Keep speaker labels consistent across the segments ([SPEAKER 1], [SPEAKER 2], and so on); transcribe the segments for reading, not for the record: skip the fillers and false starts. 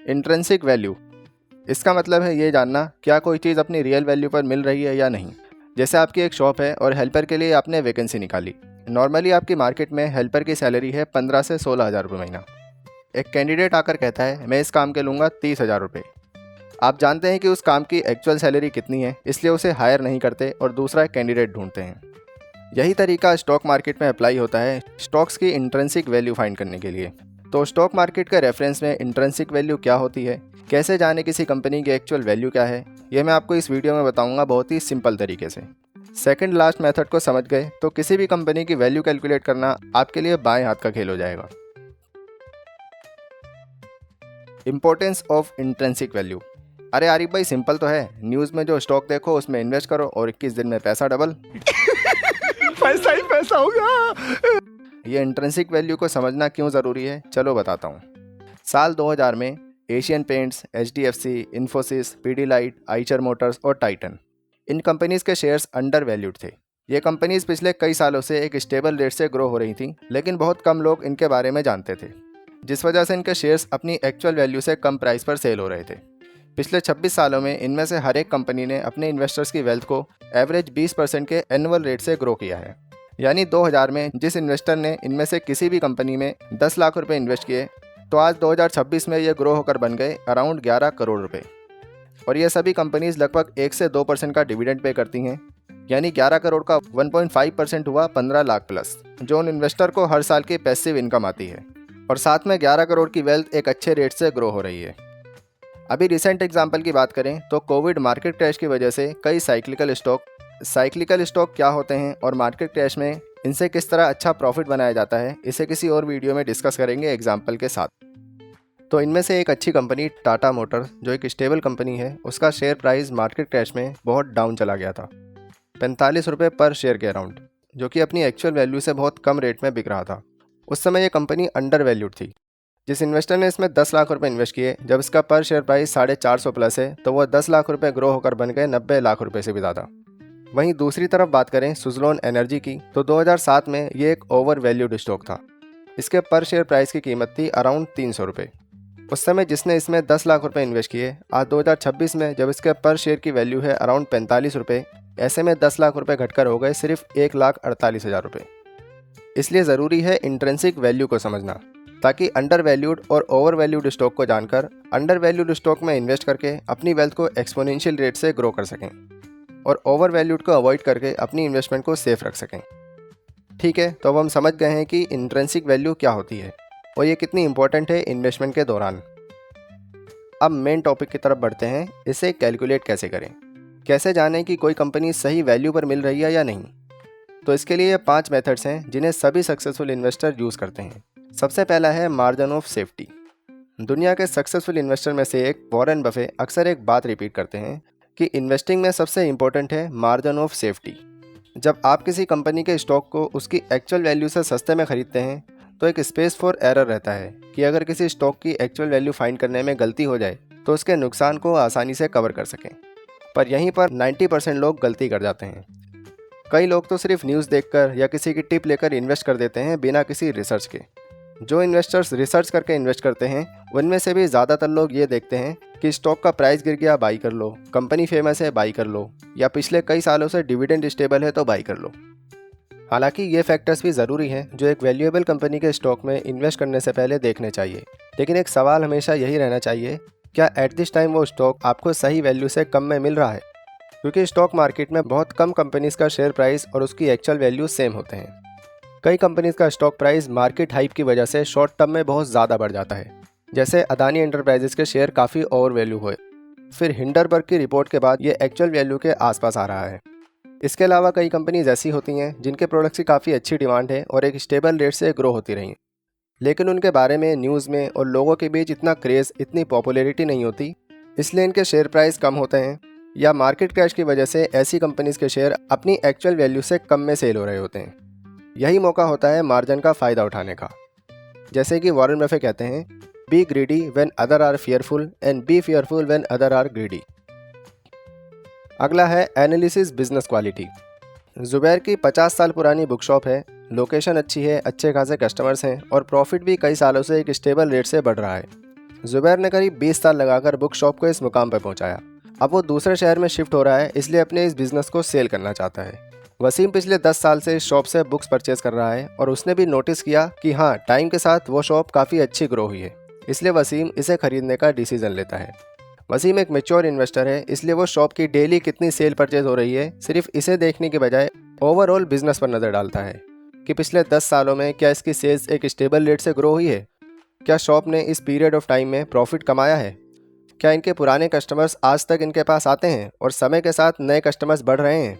[SPEAKER 1] Intrinsic value, इसका मतलब है ये जानना क्या कोई चीज़ अपनी रियल वैल्यू पर मिल रही है या नहीं। जैसे आपकी एक शॉप है और हेल्पर के लिए आपने वैकेंसी निकाली। नॉर्मली आपकी मार्केट में हेल्पर की सैलरी है 15 से 16 हज़ार रुपये महीना। एक कैंडिडेट आकर कहता है मैं इस काम के लूँगा 30 हज़ार रुपये। आप जानते हैं कि उस काम की एक्चुअल सैलरी कितनी है, इसलिए उसे हायर नहीं करते और दूसरा कैंडिडेट ढूंढते हैं। यही तरीका स्टॉक मार्केट में अप्लाई होता है स्टॉक्स की इंट्रिंसिक वैल्यू फाइंड करने के लिए। तो स्टॉक मार्केट के रेफरेंस में इंट्रिंसिक वैल्यू क्या होती है, कैसे जाने किसी कंपनी की एक्चुअल वैल्यू क्या है, ये मैं आपको इस वीडियो में बताऊंगा बहुत ही सिंपल तरीके से। सेकंड लास्ट मेथड को समझ गए तो किसी भी कंपनी की वैल्यू कैलकुलेट करना आपके लिए बाएं हाथ का खेल हो जाएगा। Importance of intrinsic value. अरे आरिफ भाई सिंपल तो है, न्यूज़ में जो स्टॉक देखो उसमें इन्वेस्ट करो और 21 दिन में पैसा डबल।
[SPEAKER 2] पैसा ही पैसा होगा।
[SPEAKER 1] ये इंट्रिंसिक वैल्यू को समझना क्यों ज़रूरी है, चलो बताता हूँ। साल 2000 में Asian paints, HDFC, Infosys, Pidilite, Eicher Motors और टाइटन, इन कंपनीज़ के शेयर्स अंडर वैल्यूड थे। ये कंपनीज़ पिछले कई सालों से एक स्टेबल रेट से ग्रो हो रही थी, लेकिन बहुत कम लोग इनके बारे में जानते थे, जिस वजह से इनके शेयर्स अपनी एक्चुअल वैल्यू से कम प्राइस पर सेल हो रहे थे। पिछले 26 सालों में इनमें से हर एक कंपनी ने अपने इन्वेस्टर्स की वेल्थ को एवरेज 20% के एनुअल रेट से ग्रो किया है। यानी 2000 में जिस इन्वेस्टर ने इनमें से किसी भी कंपनी में 10 लाख रुपए इन्वेस्ट किए, तो आज 2026 में ये ग्रो होकर बन गए अराउंड 11 करोड़ रुपए। और ये सभी कंपनीज लगभग 1 से 2% का डिविडेंड पे करती हैं। यानी 11 करोड़ का 1.5% हुआ 15 लाख प्लस, जो उन इन्वेस्टर को हर साल की पैसिव इनकम आती है। और साथ में 11 करोड़ की वेल्थ एक अच्छे रेट से ग्रो हो रही है। अभी रिसेंट एग्जाम्पल की बात करें तो कोविड मार्केट क्रैश की वजह से कई साइक्लिकल स्टॉक क्या होते हैं और मार्केट क्रैश में इनसे किस तरह अच्छा प्रॉफिट बनाया जाता है, इसे किसी और वीडियो में डिस्कस करेंगे एग्जाम्पल के साथ। तो इनमें से एक अच्छी कंपनी टाटा मोटर्स, जो एक स्टेबल कंपनी है, उसका शेयर प्राइस मार्केट क्रैश में बहुत डाउन चला गया था, 45 रुपये पर शेयर के अराउंड, जो कि अपनी एक्चुअल वैल्यू से बहुत कम रेट में बिक रहा था। उस समय ये कंपनी अंडर वैल्यूड थी। जिस इन्वेस्टर ने इसमें 10 लाख रुपए इन्वेस्ट किए, जब इसका पर शेयर प्राइस 450 प्लस है, तो वह 10 लाख रुपए ग्रो होकर बन गए 90 लाख रुपए से भी ज़्यादा। वहीं दूसरी तरफ बात करें सुज़लोन एनर्जी की, तो 2007 में ये एक ओवर वैल्यूड स्टॉक था। इसके पर शेयर प्राइस की कीमत थी अराउंड 300 रुपये। उस समय जिसने इसमें 10 लाख रुपए इन्वेस्ट किए, आज 2026 में जब इसके पर शेयर की वैल्यू है अराउंड 45 रुपये, ऐसे में 10 लाख रुपए घटकर हो गए सिर्फ 1,48,000 रुपये। इसलिए ज़रूरी है इंट्रिंसिक वैल्यू को समझना, ताकि अंडर वैल्यूड और ओवर वैल्यूड स्टॉक को जानकर अंडर वैल्यूड स्टॉक में इन्वेस्ट करके अपनी वेल्थ को एक्सपोनेंशियल रेट से ग्रो कर सकें और ओवर वैल्यूड को अवॉइड करके अपनी इन्वेस्टमेंट को सेफ रख सकें। ठीक है, तो अब हम समझ गए हैं कि इंट्रिंसिक वैल्यू क्या होती है और ये कितनी इंपॉर्टेंट है इन्वेस्टमेंट के दौरान। अब मेन टॉपिक की तरफ बढ़ते हैं, इसे कैलकुलेट कैसे करें, कैसे जानें कि कोई कंपनी सही वैल्यू पर मिल रही है या नहीं। तो इसके लिए ये 5 मेथड्स हैं जिन्हें सभी सक्सेसफुल इन्वेस्टर यूज़ करते हैं। सबसे पहला है मार्जिन ऑफ सेफ्टी। दुनिया के सक्सेसफुल इन्वेस्टर में से एक वॉरेन बफे अक्सर एक बात रिपीट करते हैं कि इन्वेस्टिंग में सबसे इंपॉर्टेंट है मार्जिन ऑफ सेफ्टी। जब आप किसी कंपनी के स्टॉक को उसकी एक्चुअल वैल्यू से सस्ते में खरीदते हैं, तो एक स्पेस फॉर एरर रहता है कि अगर किसी स्टॉक की एक्चुअल वैल्यू फाइंड करने में गलती हो जाए तो उसके नुकसान को आसानी से कवर कर सकें। पर यहीं पर 90% लोग गलती कर जाते हैं। कई लोग तो सिर्फ न्यूज़ देखकर या किसी की टिप लेकर इन्वेस्ट कर देते हैं बिना किसी रिसर्च के। जो इन्वेस्टर्स रिसर्च करके इन्वेस्ट करते हैं, उनमें से भी ज़्यादातर लोग ये देखते हैं कि स्टॉक का प्राइस गिर गया बाई कर लो, कंपनी फेमस है बाई कर लो, या पिछले कई सालों से डिविडेंड स्टेबल है तो बाई कर लो। हालांकि ये फैक्टर्स भी ज़रूरी हैं जो एक वैल्यूएबल कंपनी के स्टॉक में इन्वेस्ट करने से पहले देखने चाहिए। लेकिन एक सवाल हमेशा यही रहना चाहिए, क्या एट दिस टाइम वो स्टॉक आपको सही वैल्यू से कम में मिल रहा है? क्योंकि स्टॉक मार्केट में बहुत कम कंपनीज़ का शेयर प्राइस और उसकी एक्चुअल वैल्यू सेम होते हैं। कई कंपनीज का स्टॉक प्राइस मार्केट हाइप की वजह से शॉर्ट टर्म में बहुत ज़्यादा बढ़ जाता है, जैसे अदानी एंटरप्राइजेस के शेयर काफ़ी ओवर वैल्यू हुए, फिर हिंडरबर्ग की रिपोर्ट के बाद ये एक्चुअल वैल्यू के आसपास आ रहा है। इसके अलावा कई कंपनीज ऐसी होती हैं जिनके प्रोडक्ट्स की काफ़ी अच्छी डिमांड है और एक स्टेबल रेट से ग्रो होती रही, लेकिन उनके बारे में न्यूज़ में और लोगों के बीच इतना क्रेज़, इतनी पॉपुलैरिटी नहीं होती, इसलिए इनके शेयर प्राइस कम होते हैं, या मार्केट क्रैश की वजह से ऐसी कंपनीज के शेयर अपनी एक्चुअल वैल्यू से कम में सेल हो रहे होते हैं। यही मौका होता है मार्जिन का फ़ायदा उठाने का। जैसे कि वॉरेन बफे कहते हैं, be greedy when other are fearful and be fearful when other are greedy. अगला है एनालिसिस बिजनेस क्वालिटी। जुबैर की 50 साल पुरानी बुक शॉप है, लोकेशन अच्छी है, अच्छे खासे कस्टमर्स हैं और प्रॉफिट भी कई सालों से एक स्टेबल रेट से बढ़ रहा है। जुबैर ने करीब 20 साल लगाकर बुक शॉप को इस मुकाम पर पहुंचाया। अब वो दूसरे शहर में शिफ्ट हो रहा है, इसलिए अपने इस बिजनेस को सेल करना चाहता है। वसीम पिछले 10 साल से इस शॉप से बुक्स परचेज कर रहा है और उसने भी नोटिस किया कि हाँ, टाइम के साथ वो शॉप काफ़ी अच्छी ग्रो हुई है, इसलिए वसीम इसे खरीदने का डिसीजन लेता है। वसीम एक मैच्योर इन्वेस्टर है, इसलिए वो शॉप की डेली कितनी सेल परचेज हो रही है सिर्फ इसे देखने के बजाय ओवरऑल बिजनेस पर नज़र डालता है कि पिछले 10 सालों में क्या इसकी सेल्स एक स्टेबल रेट से ग्रो हुई है, क्या शॉप ने इस पीरियड ऑफ टाइम में प्रॉफिट कमाया है, क्या इनके पुराने कस्टमर्स आज तक इनके पास आते हैं और समय के साथ नए कस्टमर्स बढ़ रहे हैं,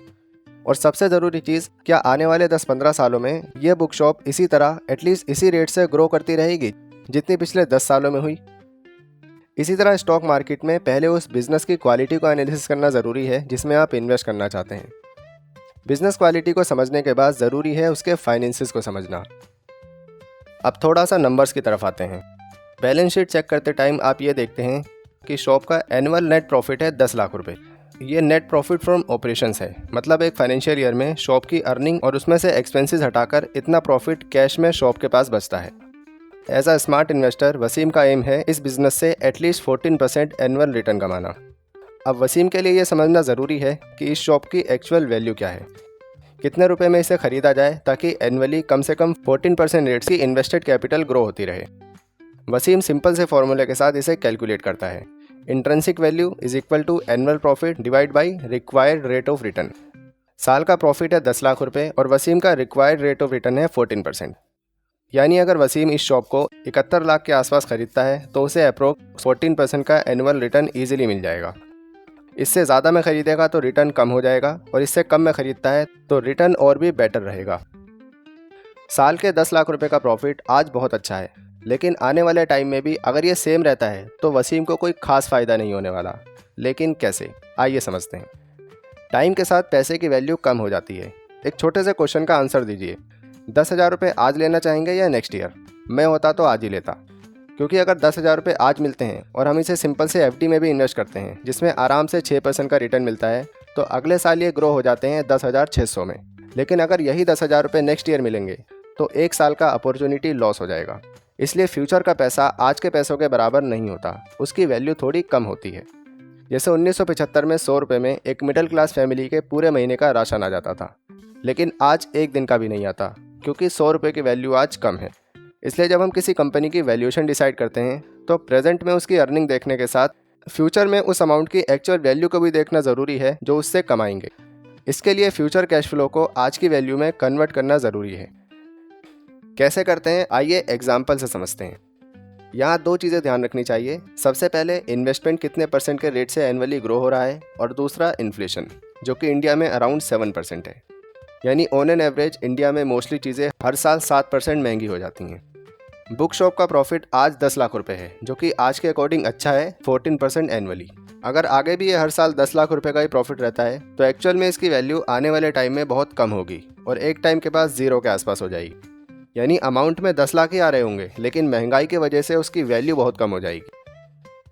[SPEAKER 1] और सबसे ज़रूरी चीज़, क्या आने वाले 10-15 सालों में ये बुक शॉप इसी तरह एटलीस्ट इसी रेट से ग्रो करती रहेगी जितनी पिछले 10 सालों में हुई। इसी तरह स्टॉक मार्केट में पहले उस बिज़नेस की क्वालिटी को एनालिसिस करना ज़रूरी है जिसमें आप इन्वेस्ट करना चाहते हैं। बिज़नेस क्वालिटी को समझने के बाद ज़रूरी है उसके फाइनेंसिस को समझना। अब थोड़ा सा नंबर्स की तरफ आते हैं। बैलेंस शीट चेक करते टाइम आप ये देखते हैं कि शॉप का एनुअल नेट प्रॉफिट है 10 लाख रुपए। ये नेट प्रॉफिट फ्रॉम ऑपरेशंस है, मतलब एक फाइनेंशियल ईयर में शॉप की अर्निंग और उसमें से एक्सपेंसेस हटाकर इतना प्रॉफिट कैश में शॉप के पास बचता है। As a smart investor Waseem का एम है इस बिज़नेस से एटलीस्ट 14% एनुअल रिटर्न कमाना। अब वसीम के लिए ये समझना ज़रूरी है कि इस शॉप की एक्चुअल वैल्यू क्या है, कितने रुपए में इसे ख़रीदा जाए ताकि एनुअली कम से कम 14% रेट की इन्वेस्टेड कैपिटल ग्रो होती रहे। वसीम सिंपल से फॉर्मूले के साथ इसे कैलकुलेट करता है। Intrinsic value is equal to annual profit divide by required rate of return. साल का प्रॉफिट है 10 लाख रुपए और वसीम का रिक्वायर्ड रेट ऑफ रिटर्न है 14%। यानी अगर वसीम इस शॉप को 71 लाख के आसपास खरीदता है तो उसे अप्रोक्स 14% का एनुअल रिटर्न ईजिली मिल जाएगा। इससे ज़्यादा में खरीदेगा तो रिटर्न कम हो जाएगा और इससे कम में खरीदता है तो रिटर्न और भी बेटर रहेगा। साल के 10 लाख रुपए का प्रॉफिट आज बहुत अच्छा है, लेकिन आने वाले टाइम में भी अगर ये सेम रहता है तो वसीम को कोई खास फ़ायदा नहीं होने वाला। लेकिन कैसे, आइए समझते हैं। टाइम के साथ पैसे की वैल्यू कम हो जाती है। एक छोटे से क्वेश्चन का आंसर दीजिए, 10,000 रुपये आज लेना चाहेंगे या नेक्स्ट ईयर? मैं होता तो आज ही लेता, क्योंकि अगर 10,000 रुपये आज मिलते हैं और हम इसे सिंपल से एफडी में भी इन्वेस्ट करते हैं जिसमें आराम से 6% का रिटर्न मिलता है, तो अगले साल ये ग्रो हो जाते हैं 10,600 में। लेकिन अगर यही 10,000 रुपये नेक्स्ट ईयर मिलेंगे तो एक साल का अपॉर्चुनिटी लॉस हो जाएगा। इसलिए फ्यूचर का पैसा आज के पैसों के बराबर नहीं होता, उसकी वैल्यू थोड़ी कम होती है। जैसे 1975 में 100 रुपये में एक मिडिल क्लास फैमिली के पूरे महीने का राशन आ जाता था, लेकिन आज एक दिन का भी नहीं आता, क्योंकि 100 रुपये की वैल्यू आज कम है। इसलिए जब हम किसी कंपनी की वैल्यूएशन डिसाइड करते हैं तो प्रेजेंट में उसकी अर्निंग देखने के साथ फ्यूचर में उस अमाउंट की एक्चुअल वैल्यू को भी देखना ज़रूरी है जो उससे कमाएंगे। इसके लिए फ्यूचर कैश फ्लो को आज की वैल्यू में कन्वर्ट करना ज़रूरी है। कैसे करते हैं, आइए एग्जाम्पल से समझते हैं। यहाँ 2 चीज़ें ध्यान रखनी चाहिए। सबसे पहले इन्वेस्टमेंट कितने % के रेट से एनुअली ग्रो हो रहा है, और दूसरा इन्फ्लेशन, जो कि इंडिया में अराउंड 7% है। यानी ऑन एन एवरेज इंडिया में मोस्टली चीज़ें हर साल 7% महंगी हो जाती हैं। बुक शॉप का प्रॉफिट आज 10 लाख रुपए है, जो कि आज के अकॉर्डिंग अच्छा है, 14% एनुअली। अगर आगे भी ये हर साल 10 लाख रुपए का ही प्रॉफिट रहता है तो एक्चुअल में इसकी वैल्यू आने वाले टाइम में बहुत कम होगी और एक टाइम के पास 0 के आसपास हो जाएगी। यानी अमाउंट में 10 लाख ही आ रहे होंगे, लेकिन महंगाई की वजह से उसकी वैल्यू बहुत कम हो जाएगी।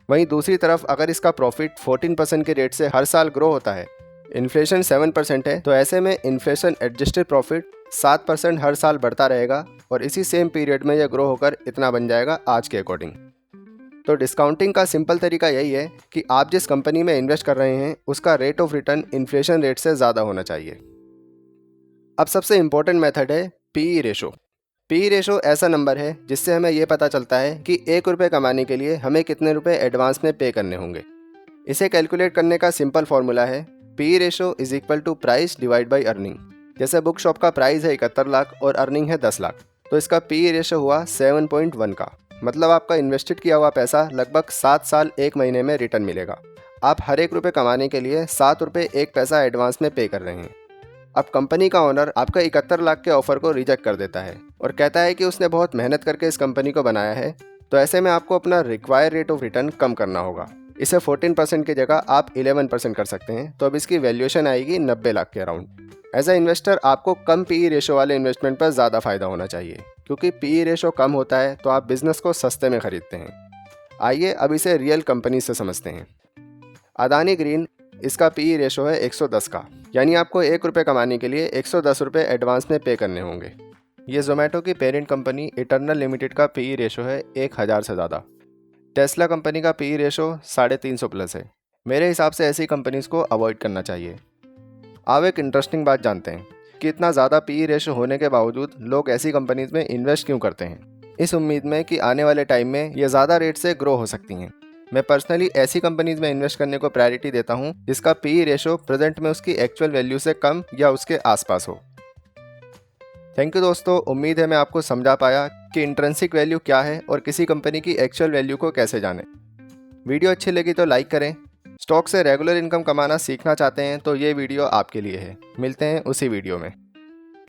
[SPEAKER 1] वहीं दूसरी तरफ अगर इसका प्रॉफिट 14% के रेट से हर साल ग्रो होता है, इन्फ्लेशन 7% है, तो ऐसे में इन्फ्लेशन एडजस्टेड प्रॉफिट 7% हर साल बढ़ता रहेगा और इसी सेम पीरियड में यह ग्रो होकर इतना बन जाएगा आज के अकॉर्डिंग। तो डिस्काउंटिंग का सिंपल तरीका यही है कि आप जिस कंपनी में इन्वेस्ट कर रहे हैं उसका rate of return inflation rate से ज़्यादा होना चाहिए। अब सबसे इम्पोर्टेंट मेथड है पीई रेशो। पीई रेशो ऐसा नंबर है जिससे हमें यह पता चलता है कि 1 रुपये कमाने के लिए हमें कितने रुपए एडवांस में पे करने होंगे। इसे कैलकुलेट करने का सिंपल फॉर्मूला है PE ratio is equal to price divide by earning. जैसे बुक शॉप का प्राइस है 71 लाख और अर्निंग है 10 लाख, तो इसका पीई रेशो हुआ 7.1 का। मतलब आपका इन्वेस्टेड किया हुआ पैसा लगभग 7 साल 1 महीने में रिटर्न मिलेगा। आप हर 1 रुपये कमाने के लिए 7 रुपये 1 पैसा एडवांस में पे कर रहे हैं। अब कंपनी का ओनर आपका 71 लाख के ऑफर को रिजेक्ट कर देता है और कहता है कि उसने बहुत मेहनत करके इस कंपनी को बनाया है, तो ऐसे में आपको अपना रिक्वायर्ड रेट ऑफ रिटर्न कम करना होगा। इसे 14% की जगह आप 11% कर सकते हैं, तो अब इसकी वैल्यूएशन आएगी 90 लाख के अराउंड। एज ए इन्वेस्टर आपको कम पीई रेशो वाले इन्वेस्टमेंट पर ज़्यादा फायदा होना चाहिए, क्योंकि पीई रेशो कम होता है तो आप बिजनेस को सस्ते में खरीदते हैं। आइए अब इसे रियल कंपनी से समझते हैं। अदानी ग्रीन, इसका पीई रेशो है 110 का, यानी आपको 1 रुपये कमाने के लिए 110 रुपये एडवांस में पे करने होंगे। ये जोमेटो की पेरेंट कंपनी इटर्नल लिमिटेड का पीई रेशो है 1000 से ज़्यादा। टेस्ला कंपनी का पी रेशो 350 प्लस है। मेरे हिसाब से ऐसी कंपनीज को अवॉइड करना चाहिए। अब एक इंटरेस्टिंग बात जानते हैं कि इतना ज़्यादा पी रेशो होने के बावजूद लोग ऐसी कंपनीज में इन्वेस्ट क्यों करते हैं, इस उम्मीद में कि आने वाले टाइम में ये ज़्यादा रेट से ग्रो हो सकती हैं। मैं पर्सनली ऐसी कंपनीज में इन्वेस्ट करने को प्रायोरिटी देता हूँ जिसका पी रेशो प्रेजेंट में उसकी एक्चुअल वैल्यू से कम या उसके आसपास हो। थैंक यू दोस्तों, उम्मीद है मैं आपको समझा पाया कि इंट्रिंसिक वैल्यू क्या है और किसी कंपनी की एक्चुअल वैल्यू को कैसे जानें। वीडियो अच्छी लगी तो लाइक करें। स्टॉक से रेगुलर इनकम कमाना सीखना चाहते हैं तो ये वीडियो आपके लिए है। मिलते हैं उसी वीडियो में।